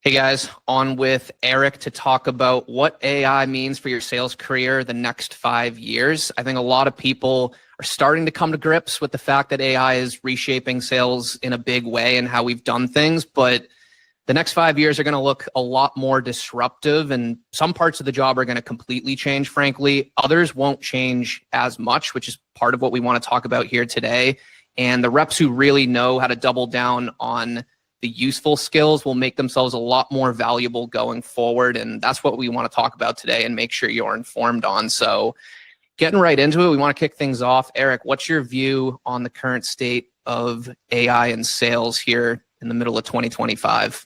Hey guys, on with Eric to talk about what AI means for your sales career the next 5 years. I think a lot of people are starting to come to grips with the fact that AI is reshaping sales in a big way and how we've done things, but the next 5 years are going to look a lot more disruptive, and some parts of the job are going to completely change, frankly. Others won't change as much, which is part of what we want to talk about here today. And the reps who really know how to double down on the useful skills will make themselves a lot more valuable going forward. And that's what we want to talk about today and make sure you're informed on. So getting right into it, we want to kick things off. Eric, what's your view on the current state of AI and sales here in the middle of 2025?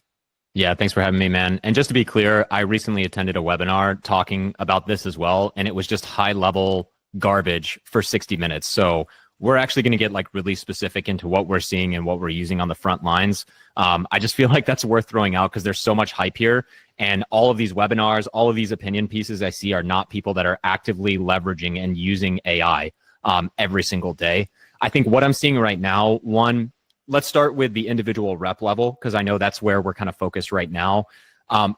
Yeah, thanks for having me, man. And just to be clear, I recently attended a webinar talking about this as well, and it was just high level garbage for 60 minutes. So we're actually going to get like really specific into what we're seeing and what we're using on the front lines. I just feel like that's worth throwing out because there's so much hype here, and all of these webinars, all of these opinion pieces I see are not people that are actively leveraging and using AI every single day. I think what I'm seeing right now, one, let's start with the individual rep level, because I know that's where we're kind of focused right now.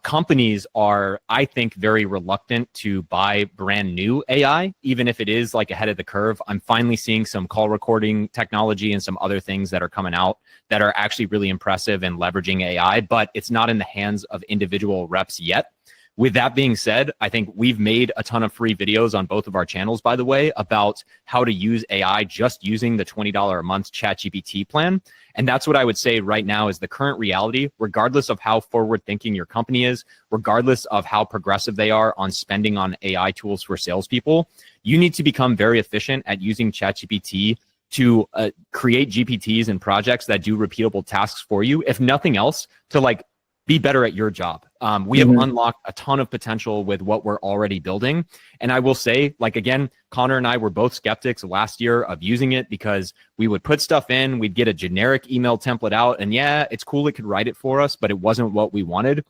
Companies are, I think, very reluctant to buy brand new AI, even if it is like ahead of the curve. I'm finally seeing some call recording technology and some other things that are coming out that are actually really impressive and leveraging AI, but it's not in the hands of individual reps yet. With that being said, I think we've made a ton of free videos on both of our channels, by the way, about how to use AI just using the $20 a month ChatGPT plan. And that's what I would say right now is the current reality, regardless of how forward thinking your company is, regardless of how progressive they are on spending on AI tools for salespeople, you need to become very efficient at using ChatGPT to create GPTs and projects that do repeatable tasks for you, if nothing else, to like be better at your job. We have unlocked a ton of potential with what we're already building. And I will say, like, again, Connor and I were both skeptics last year of using it because we would put stuff in, we'd get a generic email template out, and yeah, it's cool, it could write it for us, but it wasn't what we wanted.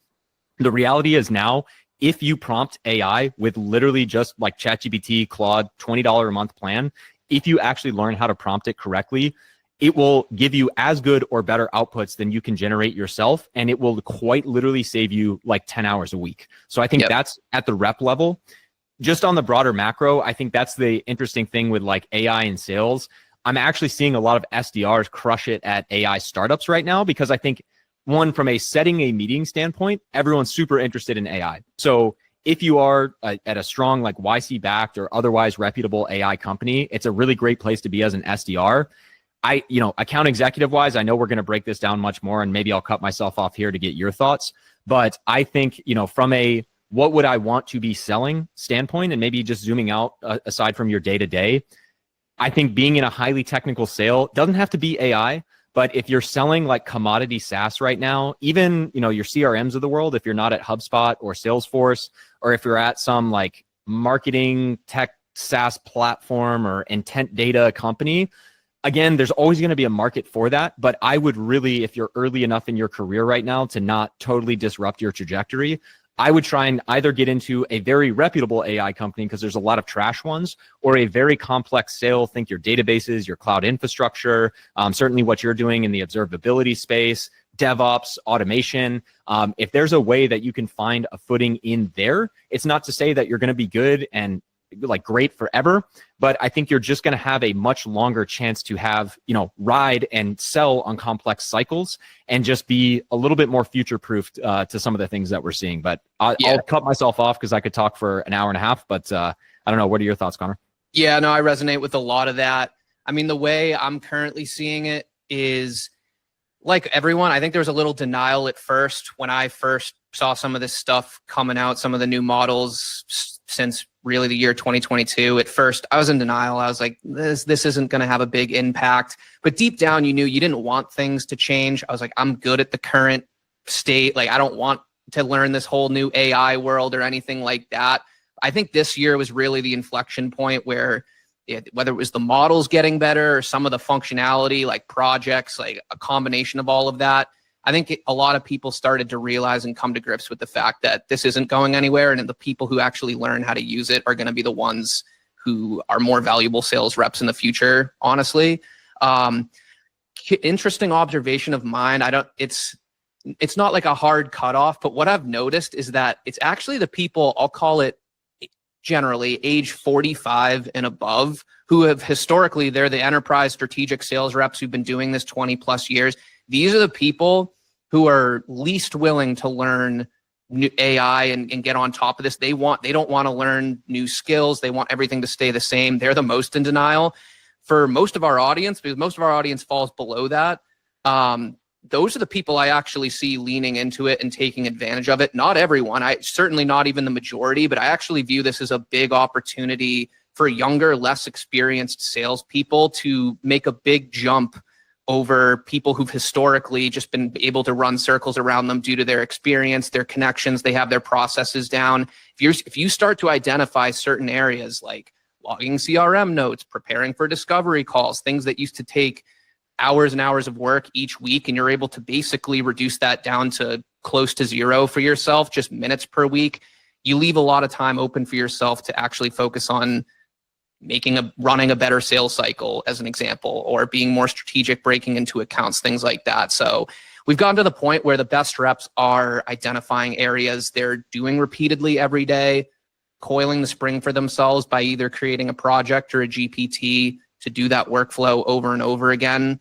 The reality is now, if you prompt AI with literally just like ChatGPT, Claude, $20 a month plan, if you actually learn how to prompt it correctly, it will give you as good or better outputs than you can generate yourself. And it will quite literally save you like 10 hours a week. So I think that's at the rep level. Just on the broader macro, I think that's the interesting thing with like AI and sales. I'm actually seeing a lot of SDRs crush it at AI startups right now, because I think, one, from a setting a meeting standpoint, everyone's super interested in AI. So if you are at a strong like YC backed or otherwise reputable AI company, it's a really great place to be as an SDR. Account executive wise, I know we're going to break this down much more, and maybe I'll cut myself off here to get your thoughts. But I think, from a what would I want to be selling standpoint, and maybe just zooming out aside from your day to day, I think being in a highly technical sale doesn't have to be AI. But if you're selling like commodity SaaS right now, even, your CRMs of the world, if you're not at HubSpot or Salesforce, or if you're at some like marketing tech SaaS platform or intent data company, again, there's always going to be a market for that. But I would really, if you're early enough in your career right now to not totally disrupt your trajectory, I would try and either get into a very reputable AI company, because there's a lot of trash ones, or a very complex sale. Think your databases, your cloud infrastructure, certainly what you're doing in the observability space, DevOps, automation. If there's a way that you can find a footing in there, it's not to say that you're going to be good and like great forever, but I think you're just going to have a much longer chance to have, ride and sell on complex cycles and just be a little bit more future-proofed to some of the things that we're seeing. But I'll cut myself off because I could talk for an hour and a half, but I don't know. What are your thoughts, Connor? Yeah, no, I resonate with a lot of that. I mean, the way I'm currently seeing it is, like everyone, I think there was a little denial at first when I first saw some of this stuff coming out, some of the new models since really the year 2022. At first, I was in denial. I was like, this isn't going to have a big impact. But deep down, you knew you didn't want things to change. I was like, I'm good at the current state. Like, I don't want to learn this whole new AI world or anything like that. I think this year was really the inflection point where whether it was the models getting better or some of the functionality, like projects, like a combination of all of that, I think a lot of people started to realize and come to grips with the fact that this isn't going anywhere, and the people who actually learn how to use it are going to be the ones who are more valuable sales reps in the future, honestly. Interesting observation of mine. it's not like a hard cutoff, but what I've noticed is that it's actually the people, I'll call it generally age 45 and above, who have historically, they're the enterprise strategic sales reps who've been doing this 20 plus years. These are the people who are least willing to learn new AI and get on top of this. They don't want to learn new skills. They want everything to stay the same. They're the most in denial. For most of our audience, because most of our audience falls below that, those are the people I actually see leaning into it and taking advantage of it. Not everyone, certainly not even the majority, but I actually view this as a big opportunity for younger, less experienced salespeople to make a big jump over people who've historically just been able to run circles around them due to their experience, their connections, they have their processes down. If you start to identify certain areas like logging CRM notes, preparing for discovery calls, things that used to take hours and hours of work each week, and you're able to basically reduce that down to close to zero for yourself, just minutes per week, you leave a lot of time open for yourself to actually focus on running a better sales cycle, as an example, or being more strategic, breaking into accounts, things like that. So we've gotten to the point where the best reps are identifying areas they're doing repeatedly every day, coiling the spring for themselves by either creating a project or a GPT to do that workflow over and over again,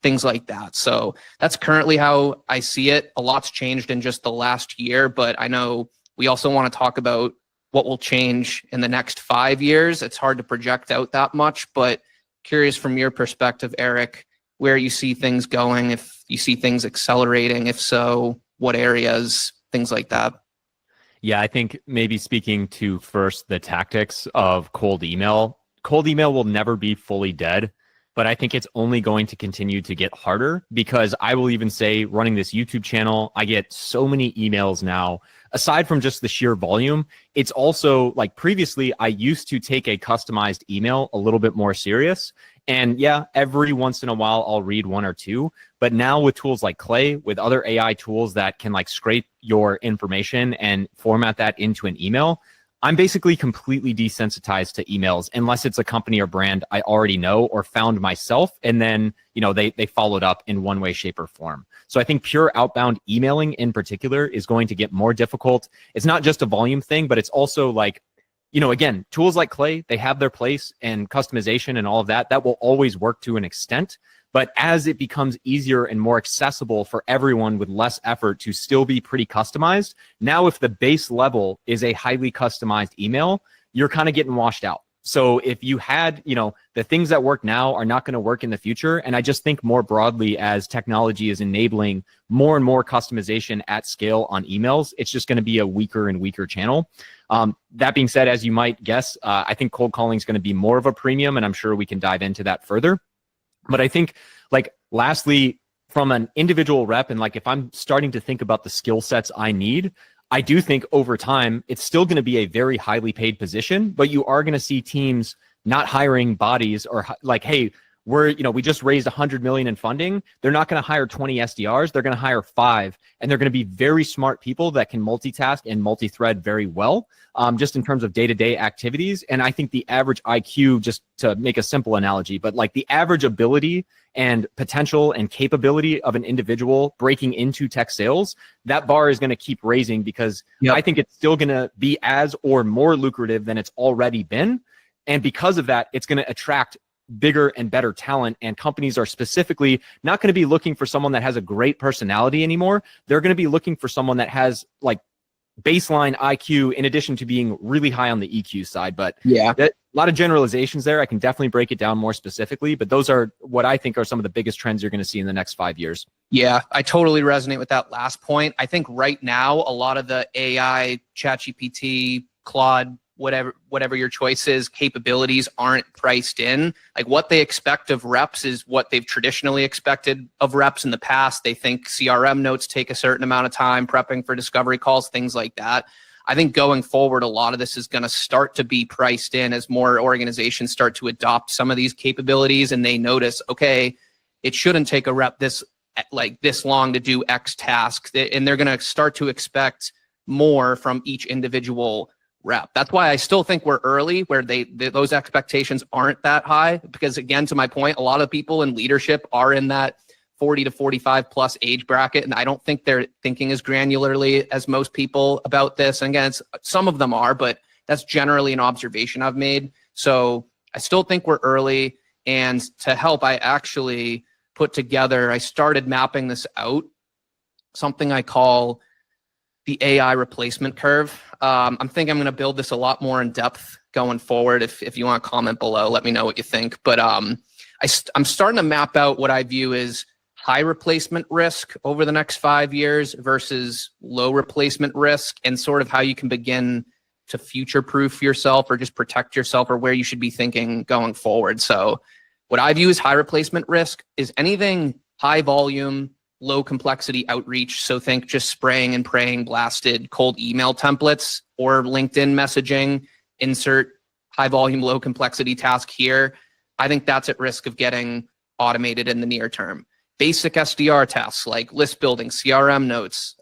things like that. So that's currently how I see it. A lot's changed in just the last year, but I know we also want to talk about what will change in the next 5 years. It's hard to project out that much, but curious from your perspective, Eric, where you see things going, if you see things accelerating, if so, what areas, things like that. Yeah, I think maybe speaking to first the tactics of cold email. Cold email will never be fully dead, but I think it's only going to continue to get harder, because I will even say, running this YouTube channel, I get so many emails now. Aside from just the sheer volume, it's also like previously I used to take a customized email a little bit more serious. And yeah, every once in a while I'll read one or two. But now with tools like Clay, with other AI tools that can like scrape your information and format that into an email, I'm basically completely desensitized to emails unless it's a company or brand I already know or found myself. And then, they followed up in one way, shape, or form. So I think pure outbound emailing in particular is going to get more difficult. It's not just a volume thing, but it's also like, again, tools like Clay, they have their place, and customization and all of that, that will always work to an extent. But as it becomes easier and more accessible for everyone with less effort to still be pretty customized, now if the base level is a highly customized email, you're kind of getting washed out. So if you had, the things that work now are not going to work in the future. And I just think more broadly, as technology is enabling more and more customization at scale on emails, it's just going to be a weaker and weaker channel. That being said, as you might guess, I think cold calling is going to be more of a premium, and I'm sure we can dive into that further. But I think, like, lastly, from an individual rep, and like if I'm starting to think about the skill sets I need, I do think over time, it's still going to be a very highly paid position, but you are going to see teams not hiring bodies, or like, hey, we just raised 100 million in funding. They're not going to hire 20 SDRs. They're going to hire 5, and they're going to be very smart people that can multitask and multi-thread very well, just in terms of day-to-day activities. And I think the average IQ, just to make a simple analogy, but like the average ability and potential and capability of an individual breaking into tech sales, that bar is going to keep raising, because I think it's still going to be as or more lucrative than it's already been. And because of that, it's going to attract bigger and better talent, and companies are specifically not going to be looking for someone that has a great personality anymore. They're going to be looking for someone that has like baseline IQ in addition to being really high on the EQ side. But a lot of generalizations there. I can definitely break it down more specifically, but those are what I think are some of the biggest trends you're going to see in the next 5 years. Yeah, I totally resonate with that last point. I think right now, a lot of the AI, ChatGPT, Claude, whatever your choice is, capabilities aren't priced in. Like what they expect of reps is what they've traditionally expected of reps in the past. They think CRM notes take a certain amount of time, prepping for discovery calls, things like that. I think going forward, a lot of this is going to start to be priced in as more organizations start to adopt some of these capabilities, and they notice, okay, it shouldn't take a rep this long to do X task, and they're going to start to expect more from each individual rep. That's why I still think we're early, where those expectations aren't that high, because again, to my point, a lot of people in leadership are in that 40 to 45 plus age bracket, and I don't think they're thinking as granularly as most people about this. And again, some of them are, but that's generally an observation I've made. So I still think we're early. And to help, I actually I started mapping this out, something I call the AI replacement curve. I'm thinking I'm going to build this a lot more in depth going forward. If you want to comment below, let me know what you think. But I'm starting to map out what I view as high replacement risk over the next 5 years versus low replacement risk, and sort of how you can begin to future-proof yourself or just protect yourself, or where you should be thinking going forward. So what I view as high replacement risk is anything high volume, low complexity outreach. So think just spraying and praying blasted cold email templates or LinkedIn messaging, insert high volume, low complexity task here. I think that's at risk of getting automated in the near term. Basic SDR tasks like list building, CRM notes,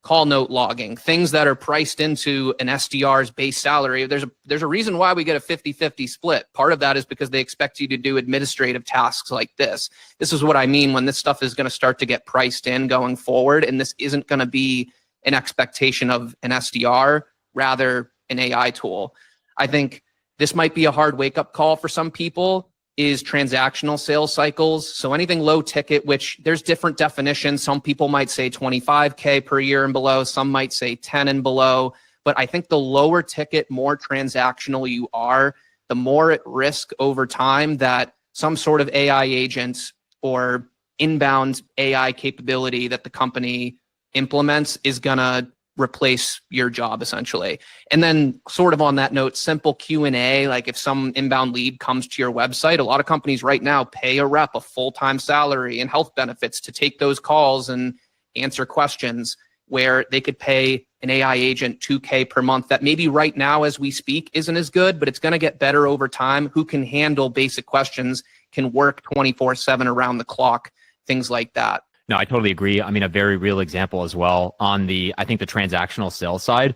call note logging, things that are priced into an SDR's base salary. There's a reason why we get a 50-50 split. Part of that is because they expect you to do administrative tasks like this. This is what I mean when this stuff is going to start to get priced in going forward, and this isn't going to be an expectation of an SDR, rather an AI tool. I think this might be a hard wake-up call for some people, is transactional sales cycles. So anything low ticket, which there's different definitions. Some people might say 25K per year and below. Some might say 10 and below. But I think the lower ticket, more transactional you are, the more at risk over time that some sort of AI agent or inbound AI capability that the company implements is going to replace your job essentially. And then sort of on that note, simple Q&A, like if some inbound lead comes to your website, a lot of companies right now pay a rep a full-time salary and health benefits to take those calls and answer questions, where they could pay an AI agent $2K per month that maybe right now as we speak isn't as good, but it's going to get better over time, who can handle basic questions, can work 24/7 around the clock, things like that. No, I totally agree. I mean, a very real example as well on I think the transactional sales side,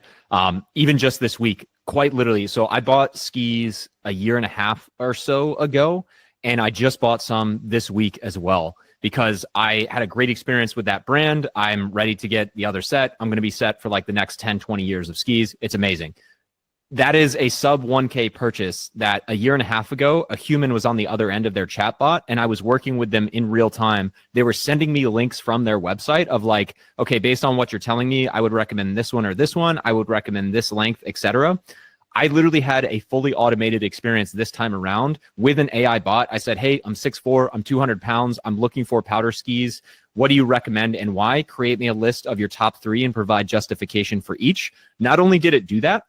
even just this week, quite literally. So I bought skis a year and a half or so ago, and I just bought some this week as well, because I had a great experience with that brand. I'm ready to get the other set. I'm going to be set for like the next 10, 20 years of skis. It's amazing. That is a sub 1K purchase that a year and a half ago, a human was on the other end of their chatbot, and I was working with them in real time. They were sending me links from their website of like, okay, based on what you're telling me, I would recommend this one or this one. I would recommend this length, etc. I literally had a fully automated experience this time around with an AI bot. I said, hey, I'm 6'4", I'm 200 pounds. I'm looking for powder skis. What do you recommend and why? Create me a list of your top 3 and provide justification for each. Not only did it do that,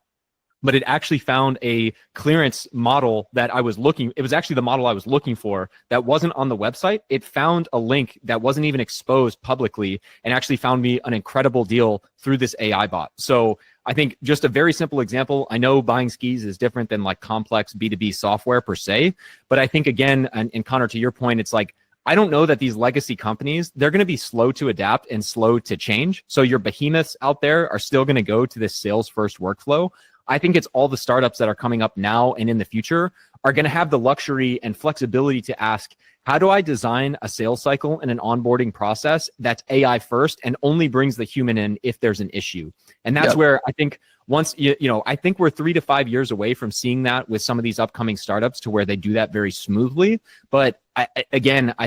but it actually found a clearance model that I was looking. It was actually the model I was looking for that wasn't on the website. It found a link that wasn't even exposed publicly and actually found me an incredible deal through this AI bot. So I think just a very simple example. I know buying skis is different than like complex B2B software per se, but I think again, and Connor, to your point, it's like, I don't know that these legacy companies, they're going to be slow to adapt and slow to change. So your behemoths out there are still going to go to this sales first workflow. I think it's all the startups that are coming up now and in the future are going to have the luxury and flexibility to ask, how do I design a sales cycle and an onboarding process that's AI first and only brings the human in if there's an issue? And that's where I think once, I think we're 3 to 5 years away from seeing that with some of these upcoming startups to where they do that very smoothly. But I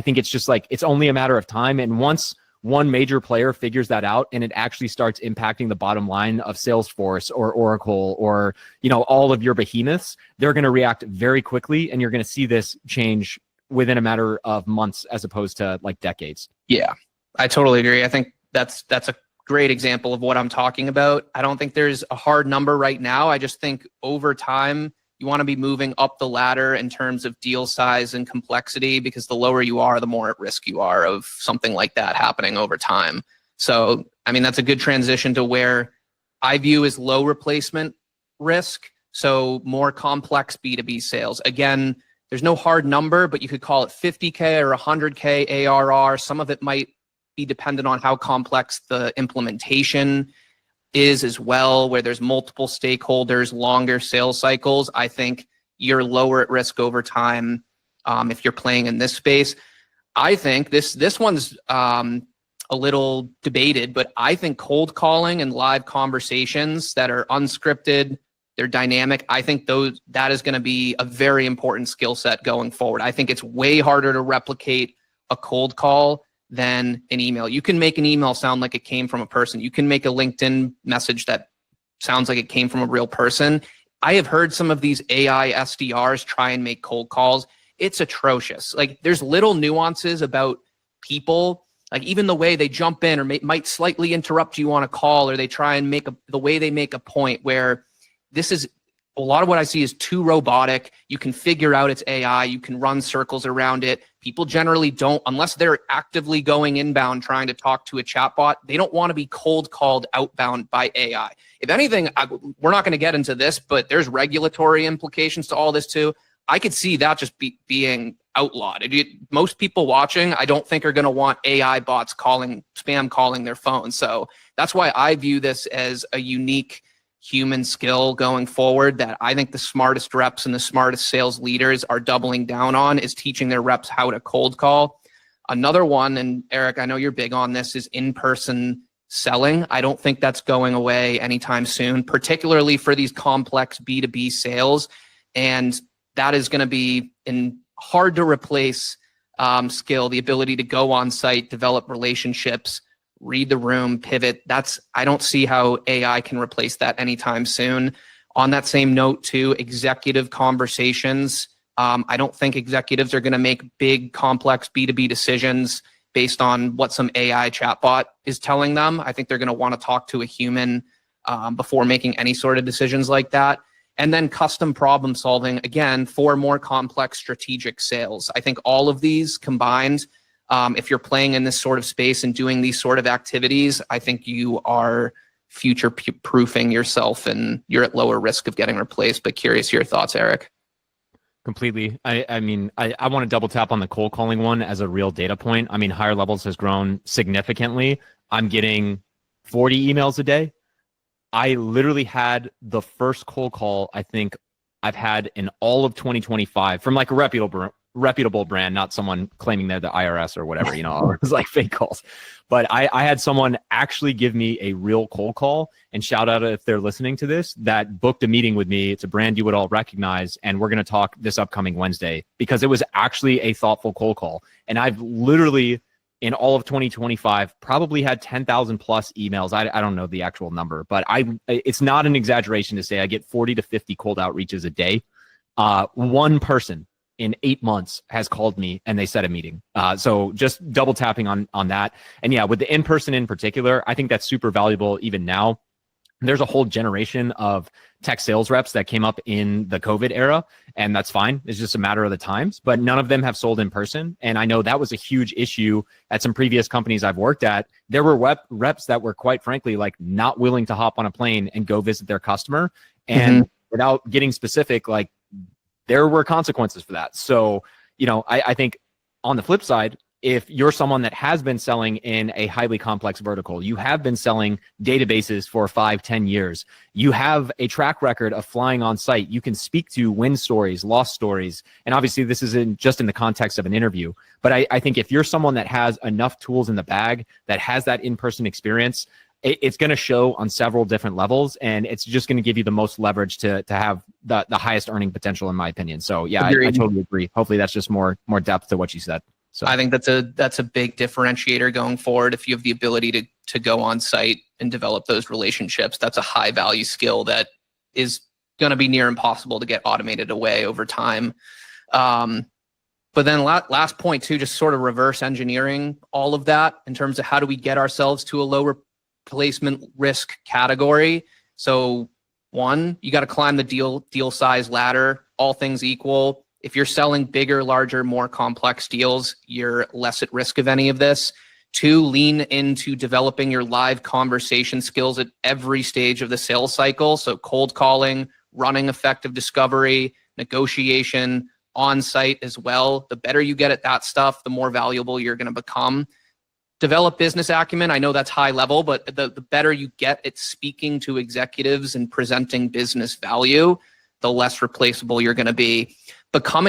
think it's just like, it's only a matter of time. And once one major player figures that out and it actually starts impacting the bottom line of Salesforce or Oracle or, all of your behemoths, they're going to react very quickly. And you're going to see this change within a matter of months as opposed to like decades. Yeah, I totally agree. I think that's a great example of what I'm talking about. I don't think there's a hard number right now. I just think over time, you want to be moving up the ladder in terms of deal size and complexity, because the lower you are, the more at risk you are of something like that happening over time. So, I mean, that's a good transition to where I view as low replacement risk. So more complex B2B sales. Again, there's no hard number, but you could call it 50K or 100K ARR. Some of it might be dependent on how complex the implementation is as well, where there's multiple stakeholders, longer sales cycles. I think you're lower at risk over time if you're playing in this space. I think this one's a little debated, but I think cold calling and live conversations that are unscripted, they're dynamic. I think that is going to be a very important skill set going forward. I think it's way harder to replicate a cold call than an email. You can make an email sound like it came from a person. You can make a LinkedIn message that sounds like it came from a real person. I have heard some of these AI SDRs try and make cold calls. It's atrocious. Like, there's little nuances about people, like even the way they jump in or might slightly interrupt you on a call, or they try and the way they make a point, where this is a lot of what I see is too robotic. You can figure out it's AI. You can run circles around it. People generally don't, unless they're actively going inbound trying to talk to a chatbot, they don't want to be cold called outbound by AI. If anything, we're not going to get into this, but there's regulatory implications to all this too. I could see that just being outlawed. Most people watching, I don't think, are going to want AI bots spam calling their phone. So that's why I view this as a unique human skill going forward that I think the smartest reps and the smartest sales leaders are doubling down on, is teaching their reps how to cold call. Another one, and Eric, I know you're big on this, is in-person selling. I don't think that's going away anytime soon, particularly for these complex B2B sales. And that is going to be hard to replace skill, the ability to go on site, develop relationships, read the room, pivot. I don't see how AI can replace that anytime soon. On that same note too, executive conversations. I don't think executives are going to make big, complex B2B decisions based on what some AI chatbot is telling them. I think they're going to want to talk to a human before making any sort of decisions like that. And then custom problem solving, again, for more complex strategic sales. I think all of these combined, if you're playing in this sort of space and doing these sort of activities, I think you are future proofing yourself and you're at lower risk of getting replaced. But curious your thoughts, Eric. Completely. I mean, I want to double tap on the cold calling one as a real data point. I mean, higher levels has grown significantly. I'm getting 40 emails a day. I literally had the first cold call I think I've had in all of 2025 from like a reputable brand, not someone claiming they're the IRS or whatever, it was like fake calls. But I had someone actually give me a real cold call, and shout out if they're listening to this, that booked a meeting with me. It's a brand you would all recognize, and we're going to talk this upcoming Wednesday, because it was actually a thoughtful cold call. And I've literally, in all of 2025, probably had 10,000 plus emails. I don't know the actual number, but it's not an exaggeration to say I get 40 to 50 cold outreaches a day. One person in 8 months has called me and they set a meeting. So just double tapping on that. And yeah, with the in-person in particular, I think that's super valuable even now. There's a whole generation of tech sales reps that came up in the COVID era, and that's fine. It's just a matter of the times, but none of them have sold in person. And I know that was a huge issue at some previous companies I've worked at. There were reps that were, quite frankly, like not willing to hop on a plane and go visit their customer. And without getting specific, like there were consequences for that. So, I think on the flip side, if you're someone that has been selling in a highly complex vertical, you have been selling databases for 5-10 years, you have a track record of flying on site, you can speak to win stories, loss stories. And obviously this isn't just in the context of an interview, but I think if you're someone that has enough tools in the bag, that has that in-person experience, it's going to show on several different levels, and it's just going to give you the most leverage to have the highest earning potential, in my opinion. So yeah, I totally agree. Hopefully that's just more depth to what you said. So I think that's a big differentiator going forward. If you have the ability to go on site and develop those relationships, that's a high value skill that is going to be near impossible to get automated away over time. But then last point too, just sort of reverse engineering all of that in terms of how do we get ourselves to a low replacement risk category. So one, you got to climb the deal size ladder, all things equal. If you're selling bigger, larger, more complex deals, you're less at risk of any of this. Two, lean into developing your live conversation skills at every stage of the sales cycle. So cold calling, running effective discovery, negotiation, on-site as well. The better you get at that stuff, the more valuable you're going to become. Develop business acumen. I know that's high level, but the better you get at speaking to executives and presenting business value, the less replaceable you're going to be.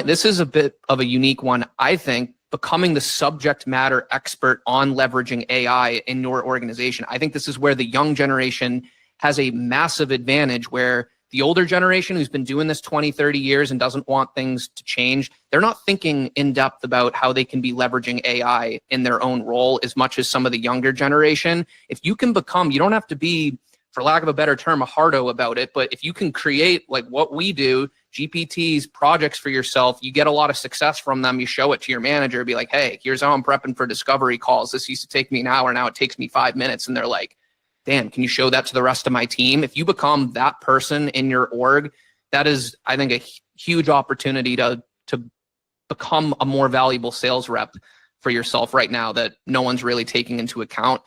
This is a bit of a unique one, I think, becoming the subject matter expert on leveraging AI in your organization. I think this is where the young generation has a massive advantage, where the older generation who's been doing this 20, 30 years and doesn't want things to change, they're not thinking in depth about how they can be leveraging AI in their own role as much as some of the younger generation. If you can become, you don't have to be, for lack of a better term, a hardo about it, but if you can create like what we do, GPTs, projects for yourself, you get a lot of success from them. You show it to your manager, be like, hey, here's how I'm prepping for discovery calls. This used to take me an hour, now it takes me 5 minutes. And they're like, damn, can you show that to the rest of my team? If you become that person in your org, that is, I think, a huge opportunity to become a more valuable sales rep for yourself right now that no one's really taking into account.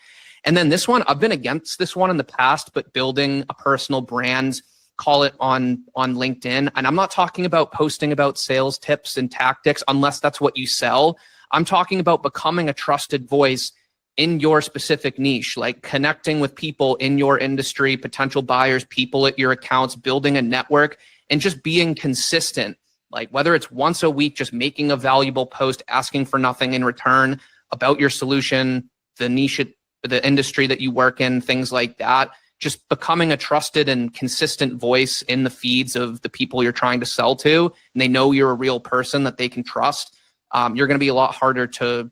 And then this one, I've been against this one in the past, but building a personal brand, call it on LinkedIn. And I'm not talking about posting about sales tips and tactics unless that's what you sell. I'm talking about becoming a trusted voice in your specific niche, like connecting with people in your industry, potential buyers, people at your accounts, building a network, and just being consistent. Like whether it's once a week, just making a valuable post, asking for nothing in return about your solution, the niche, the industry that you work in, things like that. Just becoming a trusted and consistent voice in the feeds of the people you're trying to sell to, and they know you're a real person that they can trust. You're going to be a lot harder to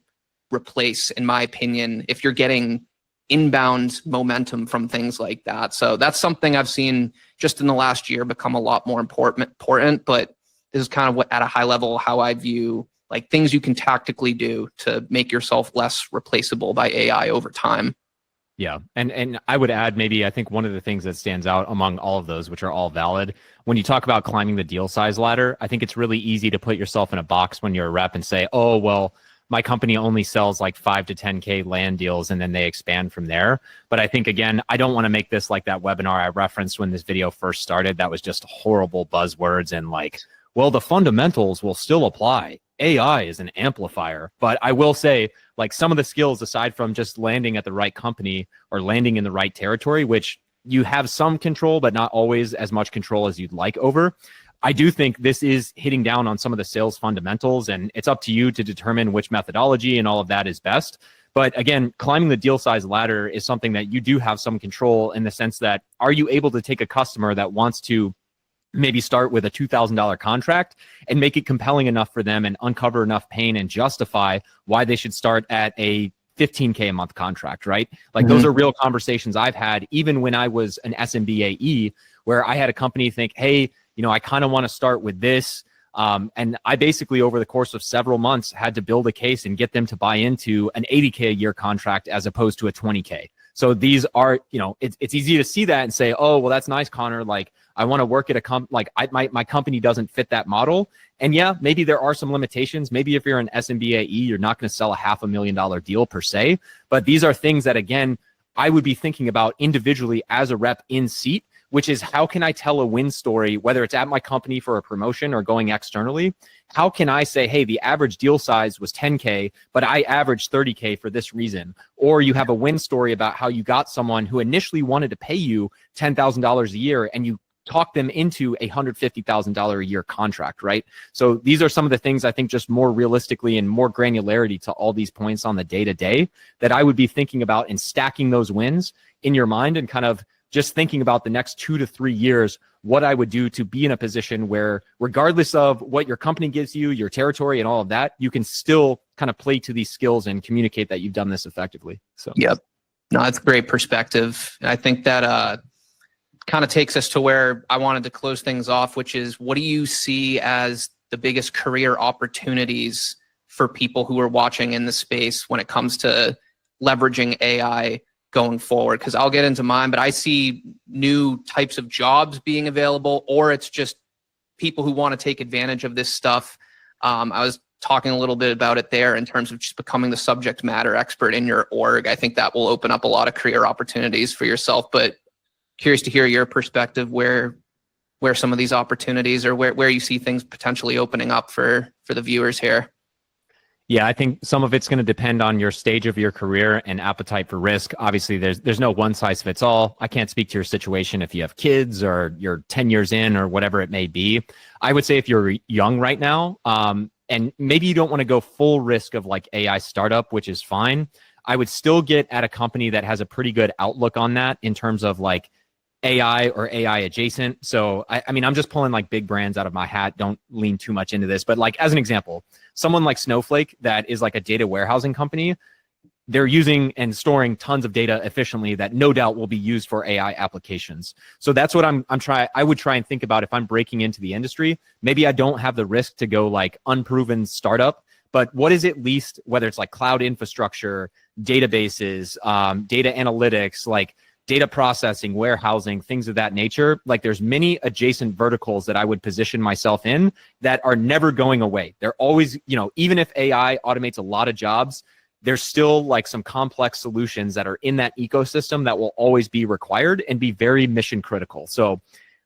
replace, in my opinion, if you're getting inbound momentum from things like that. So that's something I've seen just in the last year become a lot more important. But this is kind of what, at a high level, how I view like things you can tactically do to make yourself less replaceable by AI over time. Yeah. And I would add, maybe, I think one of the things that stands out among all of those, which are all valid, when you talk about climbing the deal size ladder, I think it's really easy to put yourself in a box when you're a rep and say, oh, well, my company only sells like 5 to 10K land deals, and then they expand from there. But I think, again, I don't want to make this like that webinar I referenced when this video first started. That was just horrible buzzwords and like, well, the fundamentals will still apply. AI is an amplifier. But I will say, like, some of the skills, aside from just landing at the right company or landing in the right territory, which you have some control, but not always as much control as you'd like over, I do think this is hitting down on some of the sales fundamentals, and it's up to you to determine which methodology and all of that is best. But again, climbing the deal size ladder is something that you do have some control, in the sense that, are you able to take a customer that wants to maybe start with a $2,000 contract and make it compelling enough for them and uncover enough pain and justify why they should start at a $15K a month contract, right? Like those are real conversations I've had, even when I was an SMBAE, where I had a company think, hey, you know, I kind of want to start with this. And I basically, over the course of several months, had to build a case and get them to buy into an $80K a year contract as opposed to a $20K. So these are, you know, it's easy to see that and say, oh, well, that's nice, Connor. Like, I want to work at a my company doesn't fit that model. And yeah, maybe there are some limitations. Maybe if you're an SMBAE, you're not going to sell a $500,000 deal per se. But these are things that, again, I would be thinking about individually as a rep in seat, which is, how can I tell a win story, whether it's at my company for a promotion or going externally? How can I say, hey, the average deal size was 10K, but I averaged 30K for this reason? Or you have a win story about how you got someone who initially wanted to pay you $10,000 a year and you talk them into a $150,000 a year contract, right? So these are some of the things, I think, just more realistically and more granularity to all these points on the day-to-day, that I would be thinking about and stacking those wins in your mind, and kind of just thinking about the next 2 to 3 years, what I would do to be in a position where, regardless of what your company gives you, your territory and all of that, you can still kind of play to these skills and communicate that you've done this effectively. So, yep. No, that's a great perspective. I think that kind of takes us to where I wanted to close things off, which is, what do you see as the biggest career opportunities for people who are watching in the space when it comes to leveraging AI going forward? Because I'll get into mine, but I see new types of jobs being available, or it's just people who want to take advantage of this stuff. I was talking a little bit about it there in terms of just becoming the subject matter expert in your org. I think that will open up a lot of career opportunities for yourself, but curious to hear your perspective, where some of these opportunities, or where you see things potentially opening up for the viewers here. Yeah, I think some of it's going to depend on your stage of your career and appetite for risk. Obviously, there's no one size fits all. I can't speak to your situation if you have kids or you're 10 years in or whatever it may be. I would say if you're young right now, and maybe you don't want to go full risk of like AI startup, which is fine. I would still get at a company that has a pretty good outlook on that in terms of like AI or AI adjacent. So, I mean, I'm just pulling like big brands out of my hat. Don't lean too much into this. But like, as an example, someone like Snowflake that is like a data warehousing company, they're using and storing tons of data efficiently that no doubt will be used for AI applications. So that's what I would try and think about if I'm breaking into the industry. Maybe I don't have the risk to go like unproven startup, but what is at least, whether it's like cloud infrastructure, databases, data analytics, like data processing, warehousing, things of that nature. Like there's many adjacent verticals that I would position myself in that are never going away. They're always, even if AI automates a lot of jobs, there's still like some complex solutions that are in that ecosystem that will always be required and be very mission critical. So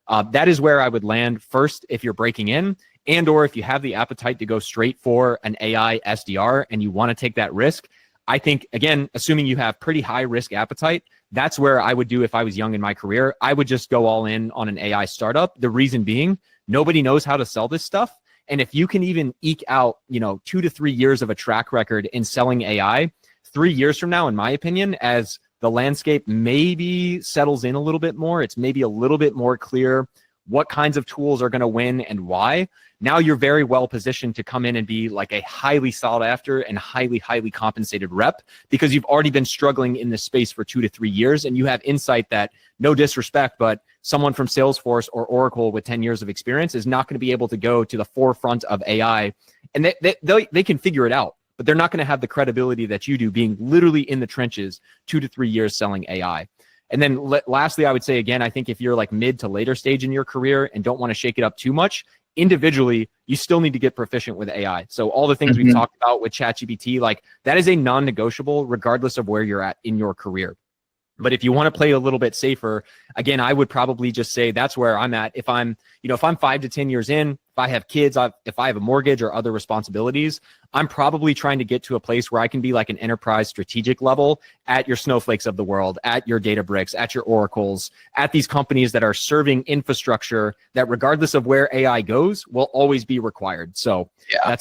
that is where I would land first if you're breaking in, and or if you have the appetite to go straight for an AI SDR and you want to take that risk. I think, again, assuming you have pretty high risk appetite, that's where I would do if I was young in my career. I would just go all in on an AI startup. The reason being, nobody knows how to sell this stuff. And if you can even eke out, 2 to 3 years of a track record in selling AI, 3 years from now, in my opinion, as the landscape maybe settles in a little bit more, it's maybe a little bit more clear what kinds of tools are going to win and why. Now you're very well positioned to come in and be like a highly sought after and highly, highly compensated rep, because you've already been struggling in this space for 2 to 3 years. And you have insight that, no disrespect, but someone from Salesforce or Oracle with 10 years of experience is not going to be able to go to the forefront of AI. And they can figure it out, but they're not going to have the credibility that you do, being literally in the trenches 2 to 3 years selling AI. And then lastly, I would say, again, I think if you're like mid to later stage in your career and don't want to shake it up too much, individually, you still need to get proficient with AI. So all the things we've talked about with ChatGPT, like that is a non-negotiable regardless of where you're at in your career. But if you want to play a little bit safer, again, I would probably just say that's where I'm at. If I'm 5 to 10 years in, if I have kids, if I have a mortgage or other responsibilities, I'm probably trying to get to a place where I can be like an enterprise strategic level at your Snowflakes of the world, at your Databricks, at your Oracles, at these companies that are serving infrastructure that, regardless of where AI goes, will always be required. So yeah,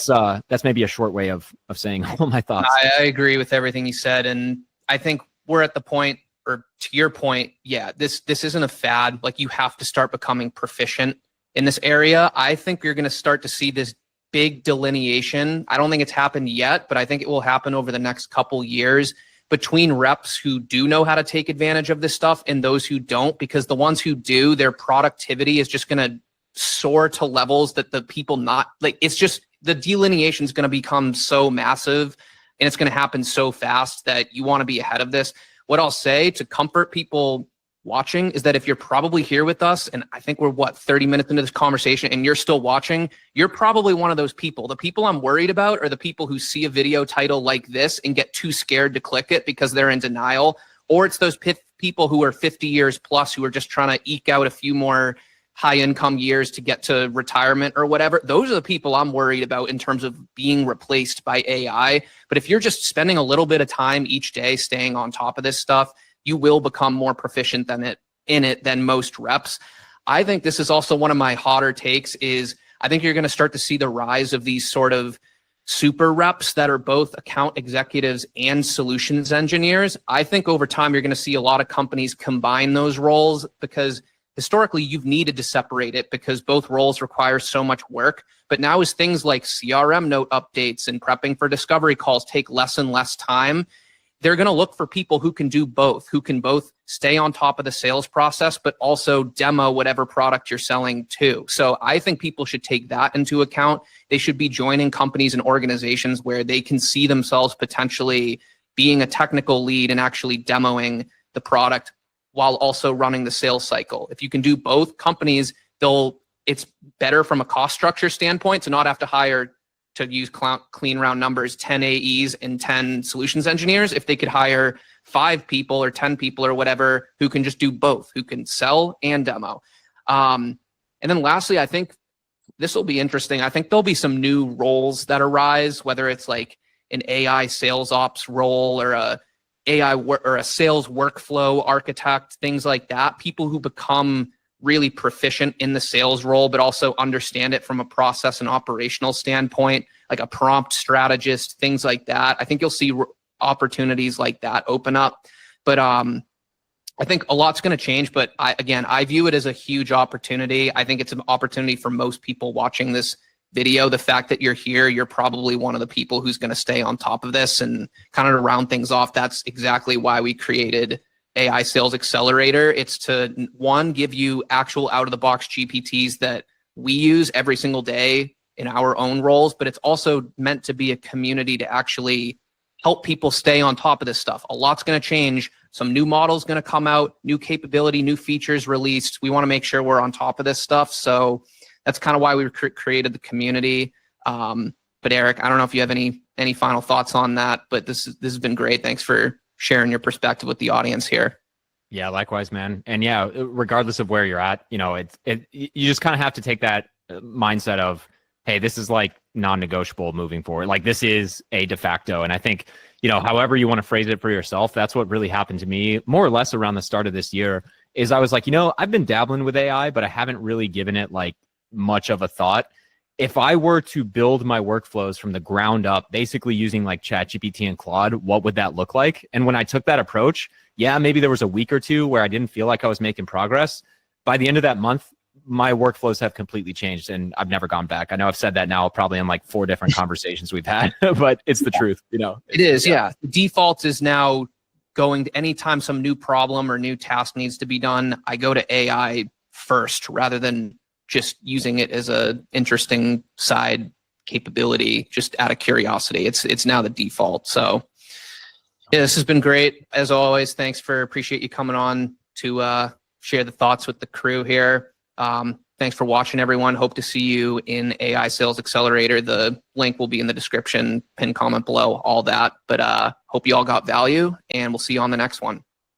that's maybe a short way of saying all my thoughts. I agree with everything you said, and I think we're at the point, or to your point, yeah, this isn't a fad. Like, you have to start becoming proficient in this area. I think you're going to start to see this big delineation. I don't think it's happened yet, but I think it will happen over the next couple years between reps who do know how to take advantage of this stuff and those who don't, because the ones who do, their productivity is just going to soar to levels that the people not like. It's just, the delineation is going to become so massive and it's going to happen so fast that you want to be ahead of this. What I'll say to comfort people watching is that if you're probably here with us, and I think we're 30 minutes into this conversation and you're still watching, you're probably one of those people. The people I'm worried about are the people who see a video title like this and get too scared to click it because they're in denial, or it's those people who are 50 years plus who are just trying to eke out a few more high income years to get to retirement or whatever. Those are the people I'm worried about in terms of being replaced by AI. But if you're just spending a little bit of time each day staying on top of this stuff, you will become more proficient than most reps. I think this is also one of my hotter takes is I think you're going to start to see the rise of these sort of super reps that are both account executives and solutions engineers. I think over time, you're going to see a lot of companies combine those roles, because historically you've needed to separate it because both roles require so much work. But now, as things like CRM note updates and prepping for discovery calls take less and less time, they're going to look for people who can do both, who can both stay on top of the sales process, but also demo whatever product you're selling too. So I think people should take that into account. They should be joining companies and organizations where they can see themselves potentially being a technical lead and actually demoing the product while also running the sales cycle. If you can do both, companies, it's better from a cost structure standpoint to not have to hire, to use clean round numbers, 10 AEs and 10 solutions engineers, if they could hire 5 people or 10 people or whatever who can just do both, who can sell and demo. And then lastly, I think this will be interesting. I think there'll be some new roles that arise, whether it's like an AI sales ops role or a sales workflow architect, things like that. People who become really proficient in the sales role, but also understand it from a process and operational standpoint. like a prompt strategist, things like that. I think you'll see opportunities like that open up. But I think a lot's going to change, but I view it as a huge opportunity. I think it's an opportunity for most people watching this video. The fact that you're here, you're probably one of the people who's going to stay on top of this. And kind of to round things off, that's exactly why we created AI Sales Accelerator. It's to, one, give you actual out-of-the-box GPTs that we use every single day in our own roles, but it's also meant to be a community to actually help people stay on top of this stuff. A lot's going to change. Some new models going to come out, new capability, new features released. We want to make sure we're on top of this stuff. So that's kind of why we created the community. But Eric, I don't know if you have any final thoughts on that, but this has been great. Thanks for sharing your perspective with the audience here. Yeah, likewise, man. And yeah, regardless of where you're at, you know, you just kind of have to take that mindset of, hey, this is like non-negotiable moving forward. Like this is a de facto. And I think, you know, however you want to phrase it for yourself, that's what really happened to me more or less around the start of this year is I was like, you know, I've been dabbling with AI, but I haven't really given it like much of a thought. If I were to build my workflows from the ground up, basically using like ChatGPT and Claude, what would that look like? And when I took that approach, yeah, maybe there was a week or two where I didn't feel like I was making progress. By the end of that month, my workflows have completely changed and I've never gone back. I know I've said that now probably in like 4 different conversations we've had, but it's the truth, you know. It is, yeah. The default is now going to anytime some new problem or new task needs to be done, I go to AI first rather than just using it as a interesting side capability, just out of curiosity. It's now the default. So yeah, this has been great. As always, appreciate you coming on to share the thoughts with the crew here. Thanks for watching, everyone. Hope to see you in AI Sales Accelerator. The link will be in the description, pin comment below, all that. But hope you all got value, and we'll see you on the next one.